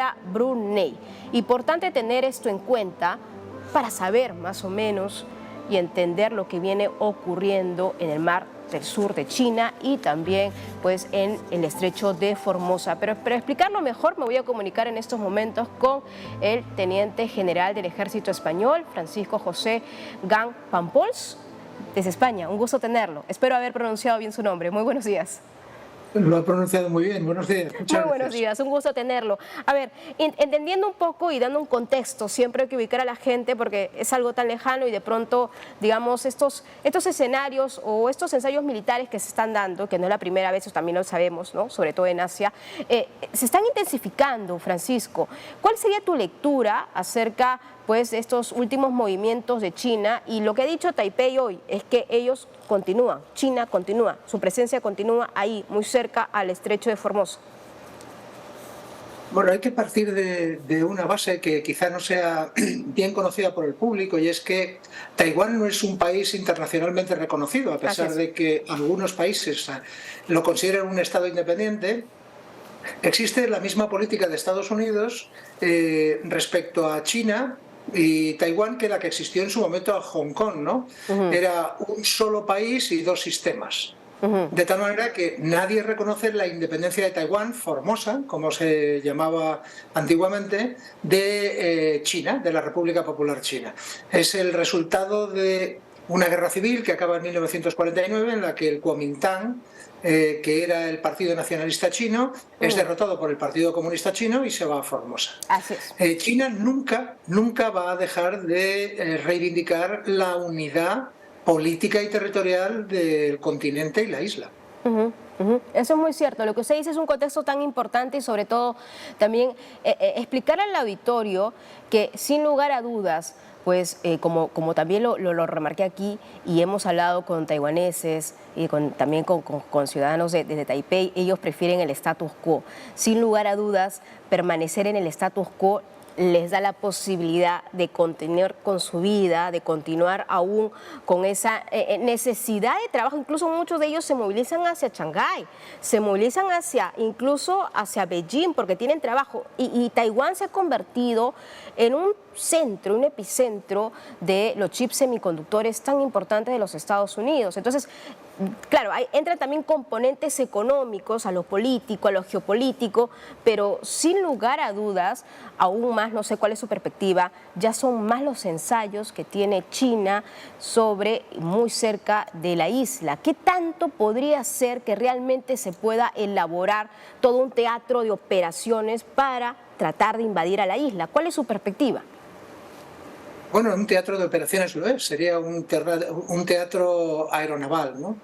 para Brunei. Importante tener esto en cuenta para saber más o menos y entender lo que viene ocurriendo en el mar del sur de China y también pues en el estrecho de Formosa. Pero para explicarlo mejor me voy a comunicar en estos momentos con el teniente general del Ejército Español, Francisco José Gant Pampols, desde España. Un gusto tenerlo. Espero haber pronunciado bien su nombre. Muy buenos días. Lo ha pronunciado muy bien. Buenos días. Muchas Muy buenos días, un gusto tenerlo. A ver, entendiendo un poco y dando un contexto, siempre hay que ubicar a la gente porque es algo tan lejano y de pronto, digamos, estos escenarios o estos ensayos militares que se están dando, que no es la primera vez, eso también lo sabemos, ¿no? Sobre todo en Asia, se están intensificando, Francisco. ¿Cuál sería tu lectura acerca pues, de estos últimos movimientos de China? Y lo que ha dicho Taipei hoy es que ellos continúan, China continúa, su presencia continúa ahí, muy cerca al estrecho de Formosa. Bueno, hay que partir de una base que quizá no sea bien conocida por el público, y es que Taiwán no es un país internacionalmente reconocido, a pesar de que algunos países lo consideran un estado independiente. Existe la misma política de Estados Unidos respecto a China y Taiwán que la que existió en su momento a Hong Kong, ¿no? Era un solo país y dos sistemas. De tal manera que nadie reconoce la independencia de Taiwán, Formosa, como se llamaba antiguamente, de China, de la República Popular China. Es el resultado de una guerra civil que acaba en 1949, en la que el Kuomintang, que era el Partido Nacionalista Chino, es derrotado por el Partido Comunista Chino y se va a Formosa. Así es. China nunca va a dejar de reivindicar la unidad política y territorial del continente y la isla. Eso es muy cierto. Lo que usted dice es un contexto tan importante y sobre todo también explicar al auditorio que sin lugar a dudas, pues como también lo remarqué aquí y hemos hablado con taiwaneses y también con ciudadanos de Taipei, ellos prefieren el status quo. Sin lugar a dudas, permanecer en el status quo les da la posibilidad de continuar con su vida, de continuar aún con esa necesidad de trabajo. Incluso muchos de ellos se movilizan hacia Shanghái, se movilizan incluso hacia Beijing porque tienen trabajo. Y Taiwán se ha convertido en un centro, un epicentro de los chips semiconductores tan importantes de los Estados Unidos. Entonces, claro, entran también componentes económicos a lo político, a lo geopolítico, pero sin lugar a dudas, aún más, no sé cuál es su perspectiva, ya son más los ensayos que tiene China sobre muy cerca de la isla. ¿Qué tanto podría ser que realmente se pueda elaborar todo un teatro de operaciones para tratar de invadir a la isla? ¿Cuál es su perspectiva? Bueno, un teatro de operaciones lo es, sería un teatro aeronaval, ¿no?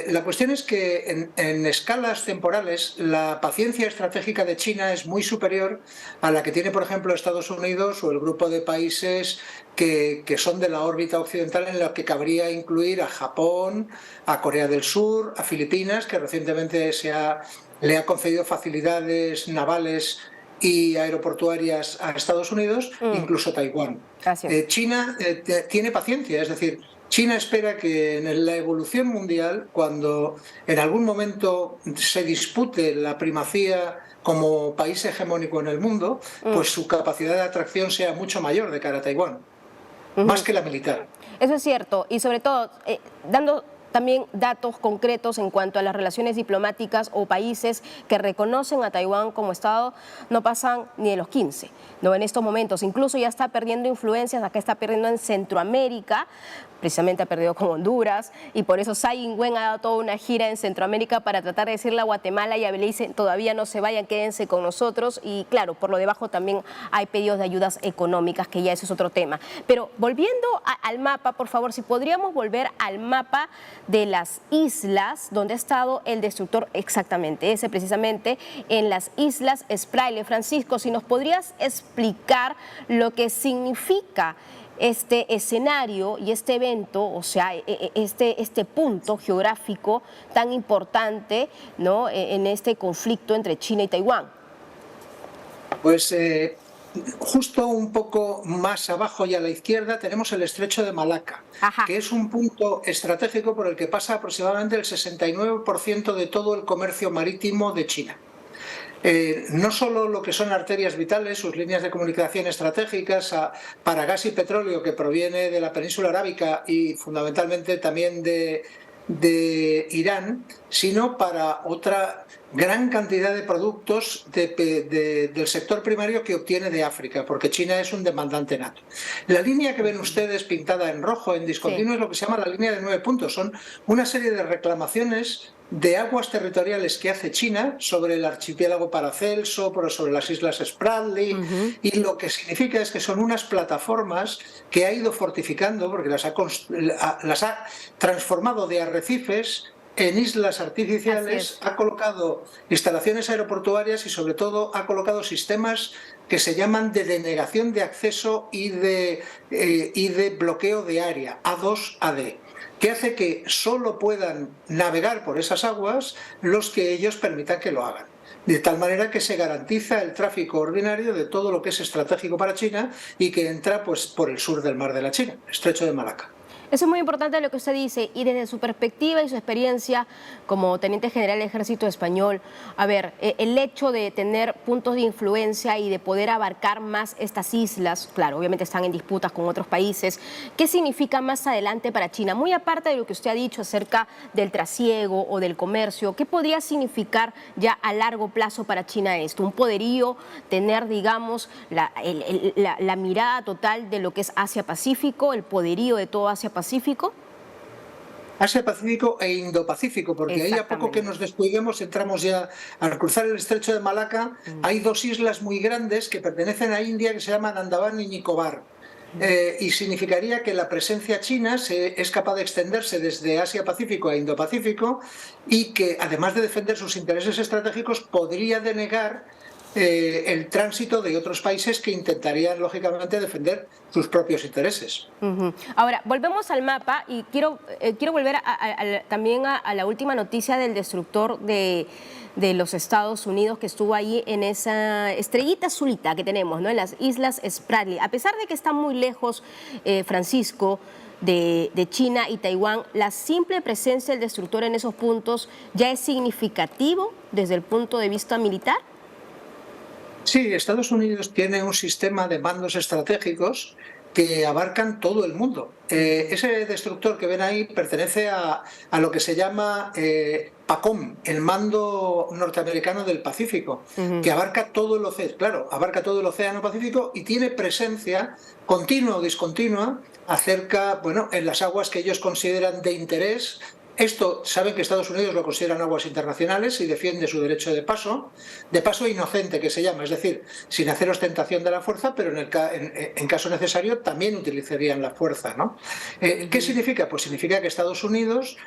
La cuestión es que en escalas temporales la paciencia estratégica de China es muy superior a la que tiene, por ejemplo, Estados Unidos o el grupo de países que son de la órbita occidental, en la que cabría incluir a Japón, a Corea del Sur, a Filipinas, que recientemente le ha concedido facilidades navales y aeroportuarias a Estados Unidos, incluso Taiwán. China tiene paciencia, es decir, China espera que en la evolución mundial, cuando en algún momento se dispute la primacía como país hegemónico en el mundo, pues su capacidad de atracción sea mucho mayor de cara a Taiwán, más que la militar. Eso es cierto, y sobre todo dando también datos concretos en cuanto a las relaciones diplomáticas o países que reconocen a Taiwán como Estado, no pasan ni de los 15, ¿no? En estos momentos. Incluso ya está perdiendo influencias, acá está perdiendo en Centroamérica, precisamente ha perdido con Honduras, y por eso Tsai Ing-wen ha dado toda una gira en Centroamérica para tratar de decirle a Guatemala y a Belice, todavía no se vayan, quédense con nosotros, y claro, por lo debajo también hay pedidos de ayudas económicas, que ya eso es otro tema. Pero volviendo al mapa, por favor, si podríamos volver al mapa de las islas donde ha estado el destructor, exactamente, ese precisamente, en las islas Spratley. Francisco, si nos podrías explicar lo que significa este escenario y este evento, o sea, este punto geográfico tan importante, ¿no?, en este conflicto entre China y Taiwán. Pues justo un poco más abajo y a la izquierda tenemos el estrecho de Malaca, que es un punto estratégico por el que pasa aproximadamente el 69% de todo el comercio marítimo de China. no solo lo que son arterias vitales, sus líneas de comunicación estratégicas para gas y petróleo que proviene de la península arábica y fundamentalmente también de Irán, sino para otra gran cantidad de productos del sector primario que obtiene de África, porque China es un demandante nato. La línea que ven ustedes pintada en rojo, en discontinuo, es lo que se llama la línea de 9 puntos. Son una serie de reclamaciones de aguas territoriales que hace China sobre el archipiélago Paracelso, sobre las islas Spratly, y lo que significa es que son unas plataformas que ha ido fortificando, porque las ha transformado de arrecifes en islas artificiales, ha colocado instalaciones aeroportuarias y sobre todo ha colocado sistemas que se llaman de denegación de acceso y de bloqueo de área, A2AD, que hace que solo puedan navegar por esas aguas los que ellos permitan que lo hagan. De tal manera que se garantiza el tráfico ordinario de todo lo que es estratégico para China y que entra pues, por el sur del mar de la China, Estrecho de Malaca. Eso es muy importante lo que usted dice, y desde su perspectiva y su experiencia como teniente general del Ejército Español, a ver, el hecho de tener puntos de influencia y de poder abarcar más estas islas, claro, obviamente están en disputas con otros países, ¿qué significa más adelante para China? Muy aparte de lo que usted ha dicho acerca del trasiego o del comercio, ¿qué podría significar ya a largo plazo para China esto? Un poderío, tener, digamos, la mirada total de lo que es Asia-Pacífico, el poderío de todo Asia-Pacífico. Asia-Pacífico e Indo-Pacífico, porque ahí a poco que nos descuidemos entramos ya al cruzar el estrecho de Malaca. Hay dos islas muy grandes que pertenecen a India que se llaman Andamán y Nicobar. Y significaría que la presencia china es capaz de extenderse desde Asia-Pacífico a Indo-Pacífico y que, además de defender sus intereses estratégicos, podría denegar el tránsito de otros países que intentarían, lógicamente, defender sus propios intereses. Ahora, volvemos al mapa y quiero volver también a la última noticia del destructor de los Estados Unidos que estuvo ahí en esa estrellita azulita que tenemos, ¿no? En las Islas Spratly. A pesar de que está muy lejos, Francisco, de China y Taiwán, la simple presencia del destructor en esos puntos ya es significativo desde el punto de vista militar. Sí, Estados Unidos tiene un sistema de mandos estratégicos que abarcan todo el mundo. Ese destructor que ven ahí pertenece a lo que se llama PACOM, el mando norteamericano del Pacífico, que abarca todo el océano, claro, abarca todo el océano Pacífico y tiene presencia continua o discontinua acerca, bueno, en las aguas que ellos consideran de interés. Esto, saben que Estados Unidos lo consideran aguas internacionales y defiende su derecho de paso inocente que se llama, es decir, sin hacer ostentación de la fuerza, pero en caso necesario también utilizarían la fuerza, ¿no? ¿Qué significa? Pues significa que Estados Unidos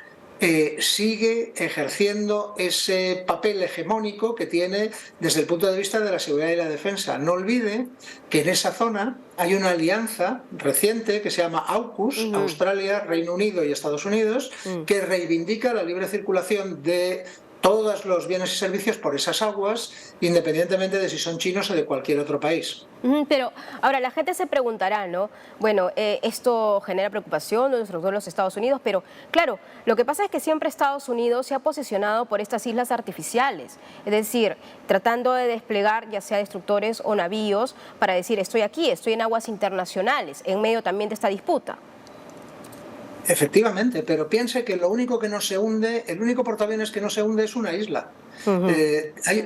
sigue ejerciendo ese papel hegemónico que tiene desde el punto de vista de la seguridad y la defensa. No olvide que en esa zona hay una alianza reciente que se llama AUKUS, Australia, Reino Unido y Estados Unidos, que reivindica la libre circulación de todos los bienes y servicios por esas aguas, independientemente de si son chinos o de cualquier otro país. Pero ahora la gente se preguntará, ¿no? Bueno, esto genera preocupación, sobre todo en los Estados Unidos, pero claro, lo que pasa es que siempre Estados Unidos se ha posicionado por estas islas artificiales, es decir, tratando de desplegar ya sea destructores o navíos para decir estoy aquí, estoy en aguas internacionales, en medio también de esta disputa. Efectivamente, pero piense que lo único que no se hunde, el único portaaviones que no se hunde es una isla.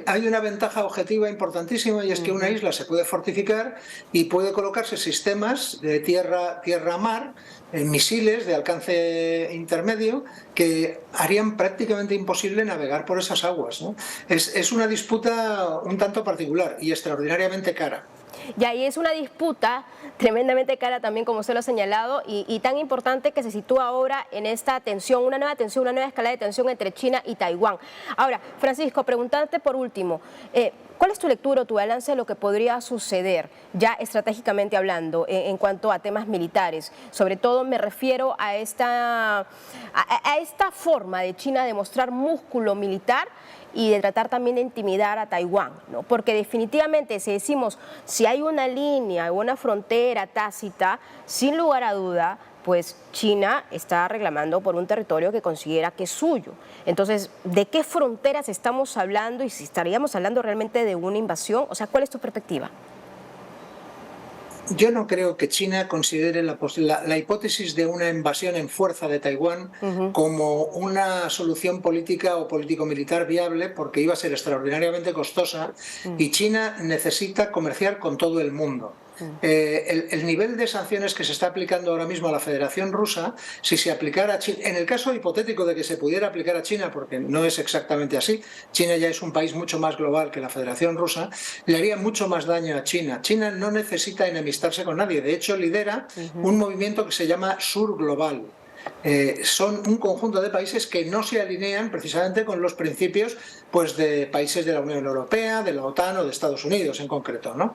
Hay una ventaja objetiva importantísima y es que una isla se puede fortificar y puede colocarse sistemas de tierra-mar, misiles de alcance intermedio que harían prácticamente imposible navegar por esas aguas, ¿no? Es una disputa un tanto particular y extraordinariamente cara. Y ahí es una disputa tremendamente cara también, como usted lo ha señalado, y tan importante que se sitúa ahora en esta tensión, una nueva escalada de tensión entre China y Taiwán. Ahora, Francisco, preguntarte por último, ¿cuál es tu lectura o tu balance de lo que podría suceder, ya estratégicamente hablando, en cuanto a temas militares? Sobre todo me refiero a esta forma de China de mostrar músculo militar y de tratar también de intimidar a Taiwán, ¿no? Porque definitivamente si decimos, si hay una línea o una frontera tácita, sin lugar a duda, pues China está reclamando por un territorio que considera que es suyo. Entonces, ¿de qué fronteras estamos hablando y si estaríamos hablando realmente de una invasión? O sea, ¿cuál es tu perspectiva? Yo no creo que China considere la hipótesis de una invasión en fuerza de Taiwán como una solución política o político-militar viable, porque iba a ser extraordinariamente costosa y China necesita comerciar con todo el mundo. El nivel de sanciones que se está aplicando ahora mismo a la Federación Rusa, si se aplicara a China, en el caso hipotético de que se pudiera aplicar a China, porque no es exactamente así, China ya es un país mucho más global que la Federación Rusa, le haría mucho más daño a China. China no necesita enemistarse con nadie, de hecho lidera un movimiento que se llama Sur Global. Son un conjunto de países que no se alinean precisamente con los principios pues, de países de la Unión Europea, de la OTAN o de Estados Unidos en concreto, ¿no?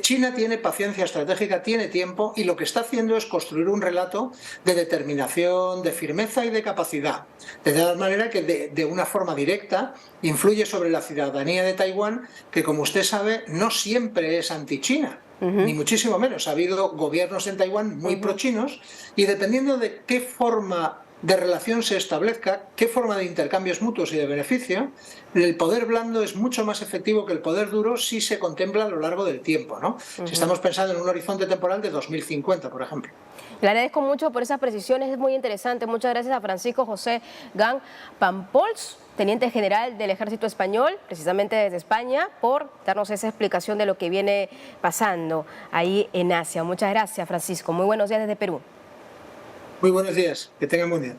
China tiene paciencia estratégica, tiene tiempo y lo que está haciendo es construir un relato de determinación, de firmeza y de capacidad, de tal manera que de una forma directa influye sobre la ciudadanía de Taiwán, que como usted sabe no siempre es anti-China. Ni muchísimo menos. Ha habido gobiernos en Taiwán muy pro-chinos y dependiendo de qué forma de relación se establezca, qué forma de intercambios mutuos y de beneficio, el poder blando es mucho más efectivo que el poder duro si se contempla a lo largo del tiempo, ¿no? Si estamos pensando en un horizonte temporal de 2050, por ejemplo. Le agradezco mucho por esas precisiones, es muy interesante. Muchas gracias a Francisco José Gang Pampols, teniente general del Ejército Español, precisamente desde España, por darnos esa explicación de lo que viene pasando ahí en Asia. Muchas gracias, Francisco. Muy buenos días desde Perú. Muy buenos días, que tengan buen día.